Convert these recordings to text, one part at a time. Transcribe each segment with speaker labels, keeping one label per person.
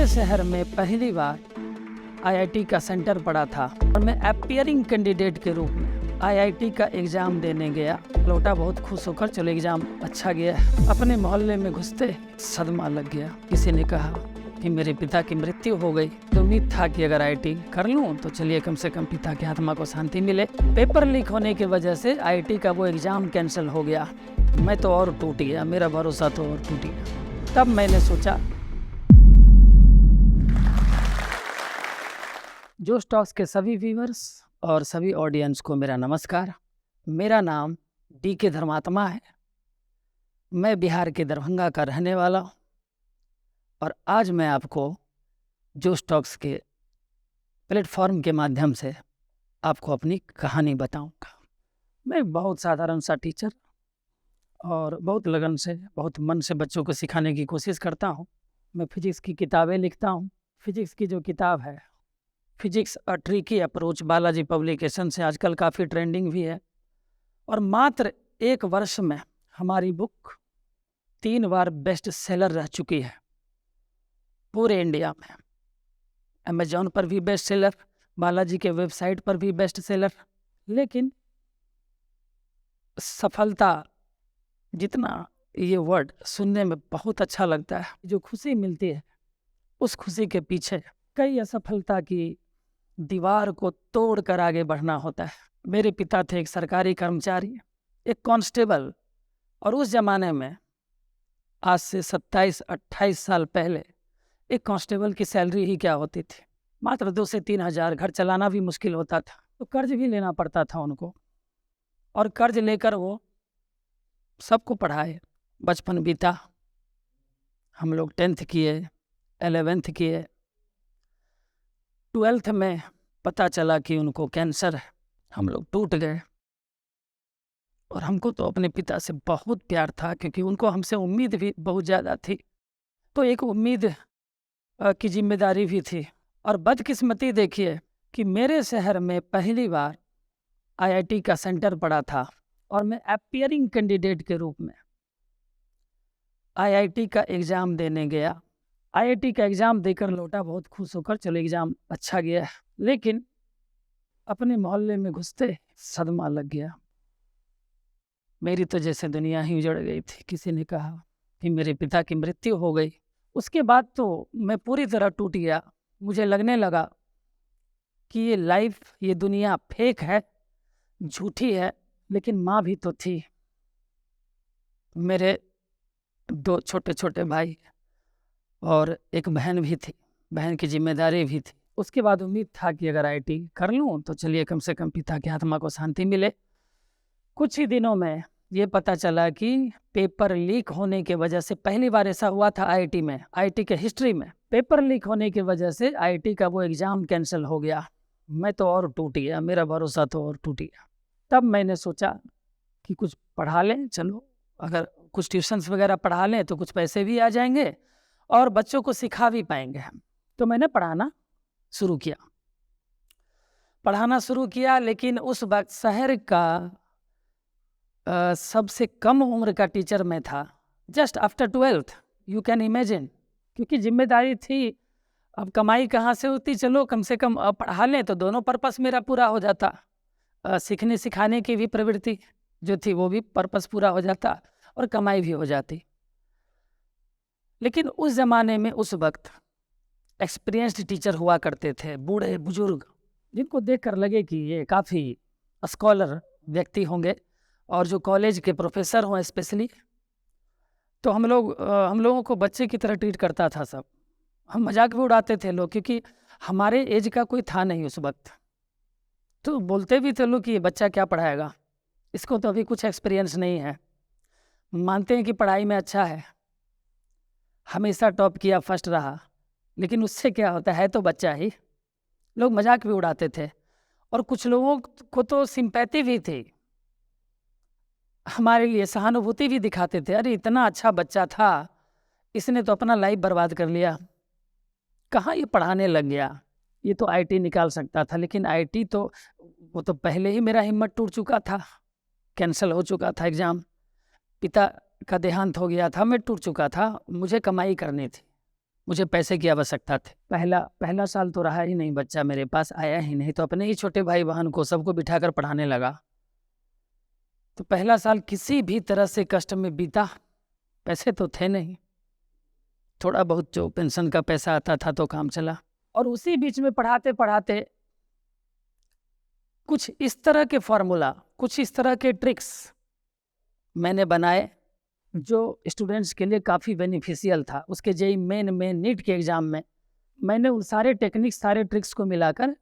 Speaker 1: शहर में पहली बार आईआईटी का सेंटर पड़ा था और मैं अपीयरिंग कैंडिडेट के रूप में आईआईटी का एग्ज़ाम देने गया। लौटा बहुत खुश होकर, चलो एग्ज़ाम अच्छा गया। अपने मोहल्ले में घुसते सदमा लग गया। किसी ने कहा कि मेरे पिता की मृत्यु हो गई। तो उम्मीद था कि अगर आईआईटी कर लूँ तो चलिए कम से कम पिता की आत्मा को शांति मिले। पेपर लीक होने की वजह से आईआईटी का वो एग्ज़ाम कैंसिल हो गया। मैं तो और टूट गया, मेरा भरोसा तो और टूट गया। तब मैंने सोचा, जोश टॉक्स के सभी व्यूअर्स और सभी ऑडियंस को मेरा नमस्कार। मेरा नाम DK धर्मात्मा है। मैं बिहार के दरभंगा का रहने वाला हूँ और आज मैं आपको जोश टॉक्स के प्लेटफॉर्म के माध्यम से आपको अपनी कहानी बताऊंगा। मैं बहुत साधारण सा टीचर और बहुत लगन से, बहुत मन से बच्चों को सिखाने की कोशिश करता हूँ। मैं फिजिक्स की किताबें लिखता हूँ। फिजिक्स की जो किताब है physics a tricky approach, Balaji publication से आजकल काफ़ी ट्रेंडिंग भी है और मात्र 1 वर्ष में हमारी बुक 3 बार बेस्ट सेलर रह चुकी है पूरे इंडिया में। अमेजॉन पर भी बेस्ट सेलर, बालाजी के वेबसाइट पर भी बेस्ट सेलर। लेकिन सफलता, जितना ये वर्ड सुनने में बहुत अच्छा लगता है, जो खुशी मिलती है उस खुशी के पीछे कई असफलता की दीवार को तोड़ कर आगे बढ़ना होता है। मेरे पिता थे एक सरकारी कर्मचारी, एक कांस्टेबल, और उस ज़माने में आज से 27-28 साल पहले एक कांस्टेबल की सैलरी ही क्या होती थी, मात्र 2 से 3 हज़ार। घर चलाना भी मुश्किल होता था, तो कर्ज भी लेना पड़ता था उनको, और कर्ज लेकर वो सबको पढ़ाए। बचपन बीता, हम लोग 10th किए, 11th किए, 12th में पता चला कि उनको कैंसर है। हम लोग टूट गए और हमको तो अपने पिता से बहुत प्यार था, क्योंकि उनको हमसे उम्मीद भी बहुत ज़्यादा थी। तो एक उम्मीद की जिम्मेदारी भी थी। और बदकिस्मती देखिए कि मेरे शहर में पहली बार आईआईटी का सेंटर पड़ा था और मैं अपीयरिंग कैंडिडेट के रूप में आईआईटी का एग्ज़ाम देने गया। आईआईटी का एग्ज़ाम देकर लौटा बहुत खुश होकर, चलो एग्ज़ाम अच्छा गया। लेकिन अपने मोहल्ले में घुसते सदमा लग गया। मेरी तो जैसे दुनिया ही उजड़ गई थी। किसी ने कहा कि मेरे पिता की मृत्यु हो गई। उसके बाद तो मैं पूरी तरह टूट गया। मुझे लगने लगा कि ये लाइफ, ये दुनिया फेक है, झूठी है। लेकिन माँ भी तो थी, मेरे 2 छोटे छोटे भाई और एक बहन भी थी, बहन की जिम्मेदारी भी थी। उसके बाद उम्मीद था कि अगर आईआईटी कर लूँ तो चलिए कम से कम पिता की आत्मा को शांति मिले। कुछ ही दिनों में ये पता चला कि पेपर लीक होने की वजह से, पहली बार ऐसा हुआ था आईआईटी में, आईआईटी के हिस्ट्री में, पेपर लीक होने की वजह से आईआईटी का वो एग्ज़ाम कैंसिल हो गया। मैं तो और टूट गया, मेरा भरोसा तो और टूट गया। तब मैंने सोचा कि कुछ पढ़ा लें, चलो अगर कुछ ट्यूशन्स वगैरह पढ़ा लें तो कुछ पैसे भी आ जाएंगे और बच्चों को सिखा भी पाएंगे हम। तो मैंने पढ़ाना शुरू किया। लेकिन उस वक्त शहर का सबसे कम उम्र का टीचर मैं था, just after 12th, you can imagine. क्योंकि जिम्मेदारी थी, अब कमाई कहाँ से होती, चलो कम से कम पढ़ा लें तो दोनों पर्पस मेरा पूरा हो जाता। सीखने सिखाने की भी प्रवृत्ति जो थी वो भी पर्पस पूरा हो जाता और कमाई भी हो जाती। लेकिन उस ज़माने में, उस वक्त एक्सपीरियंस्ड टीचर हुआ करते थे, बूढ़े बुजुर्ग, जिनको देखकर लगे कि ये काफ़ी स्कॉलर व्यक्ति होंगे, और जो कॉलेज के प्रोफेसर हों स्पेशली। तो हम लोगों को बच्चे की तरह ट्रीट करता था सब। हम मजाक भी उड़ाते थे लोग, क्योंकि हमारे एज का कोई था नहीं उस वक्त। तो बोलते भी थे लोग कि ये बच्चा क्या पढ़ाएगा, इसको तो अभी कुछ एक्सपीरियंस नहीं है। मानते हैं कि पढ़ाई में अच्छा है, हमेशा टॉप किया, फर्स्ट रहा, लेकिन उससे क्या होता है तो बच्चा ही। लोग मजाक भी उड़ाते थे और कुछ लोगों को तो सिंपैथी भी थी, हमारे लिए सहानुभूति भी दिखाते थे। अरे इतना अच्छा बच्चा था, इसने तो अपना लाइफ बर्बाद कर लिया, कहाँ ये पढ़ाने लग गया, ये तो आईआईटी निकाल सकता था। लेकिन आईआईटी तो, वो तो पहले ही मेरा हिम्मत टूट चुका था, कैंसिल हो चुका था एग्ज़ाम, पिता का देहांत हो गया था, मैं टूट चुका था, मुझे कमाई करनी थी, मुझे पैसे की आवश्यकता थी। पहला साल तो रहा ही नहीं, बच्चा मेरे पास आया ही नहीं, तो अपने ही छोटे भाई बहन को सबको बिठाकर पढ़ाने लगा। तो पहला साल किसी भी तरह से कष्ट में बीता। पैसे तो थे नहीं, थोड़ा बहुत जो पेंशन का पैसा आता था तो काम चला। और उसी बीच में पढ़ाते पढ़ाते कुछ इस तरह के फॉर्मूला, कुछ इस तरह के ट्रिक्स मैंने बनाए जो स्टूडेंट्स के लिए काफ़ी बेनिफिशियल था। उसके जेई मेन में, नीट के एग्ज़ाम में मैंने उन सारे टेक्निक्स, सारे ट्रिक्स को मिलाकर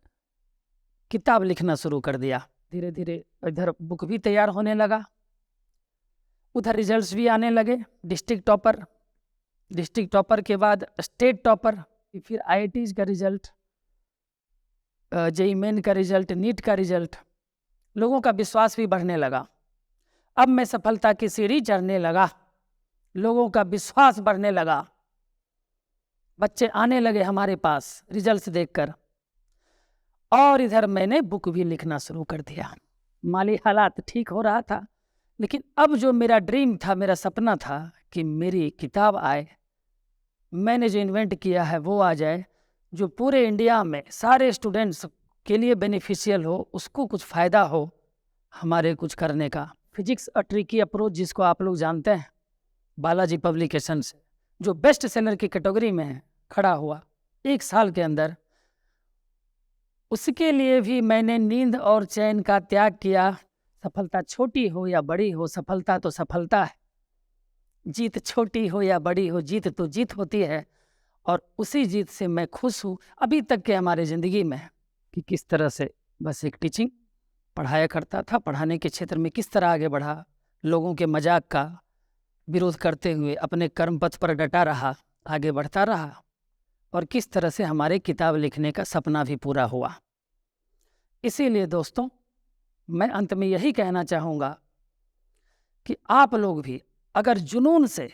Speaker 1: किताब लिखना शुरू कर दिया। धीरे धीरे इधर बुक भी तैयार होने लगा, उधर रिजल्ट्स भी आने लगे। डिस्ट्रिक्ट टॉपर के बाद स्टेट टॉपर, फिर आईआईटीज़ का रिजल्ट, जेई मेन का रिजल्ट, नीट का रिजल्ट। लोगों का विश्वास भी बढ़ने लगा। अब मैं सफलता की सीढ़ी चढ़ने लगा, लोगों का विश्वास बढ़ने लगा, बच्चे आने लगे हमारे पास रिजल्ट्स देखकर। और इधर मैंने बुक भी लिखना शुरू कर दिया। माली हालात ठीक हो रहा था, लेकिन अब जो मेरा ड्रीम था, मेरा सपना था कि मेरी किताब आए, मैंने जो इन्वेंट किया है वो आ जाए, जो पूरे इंडिया में सारे स्टूडेंट्स के लिए बेनिफिशियल हो, उसको कुछ फ़ायदा हो हमारे कुछ करने का। फिजिक्स अ ट्रिकी अप्रोच, जिसको आप लोग जानते हैं, बालाजी पब्लिकेशन से, जो बेस्ट सेलर की कैटेगरी में है, खड़ा हुआ 1 साल के अंदर। उसके लिए भी मैंने नींद और चैन का त्याग किया। सफलता छोटी हो या बड़ी हो, सफलता तो सफलता है। जीत छोटी हो या बड़ी हो, जीत तो जीत होती है। और उसी जीत से मैं खुश हूँ अभी तक के हमारे ज़िंदगी में, कि किस तरह से बस एक टीचिंग पढ़ाया करता था, पढ़ाने के क्षेत्र में किस तरह आगे बढ़ा, लोगों के मजाक का विरोध करते हुए अपने कर्म पथ पर डटा रहा, आगे बढ़ता रहा, और किस तरह से हमारे किताब लिखने का सपना भी पूरा हुआ। इसीलिए दोस्तों, मैं अंत में यही कहना चाहूँगा कि आप लोग भी अगर जुनून से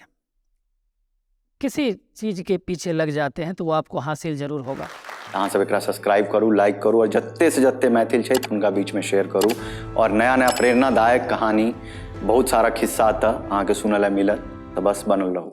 Speaker 1: किसी चीज़ के पीछे लग जाते हैं तो वो आपको हासिल जरूर होगा।
Speaker 2: अहाँ सब एकरा सब्सक्राइब करू, लाइक करू, और जत्ते से जत्ते मैथिल छै उनका बीच में शेयर करू। और नया नया प्रेरणादायक कहानी, बहुत सारा खिस्सा अहाँ के सुनल मिलत, तो बस बनल रहू।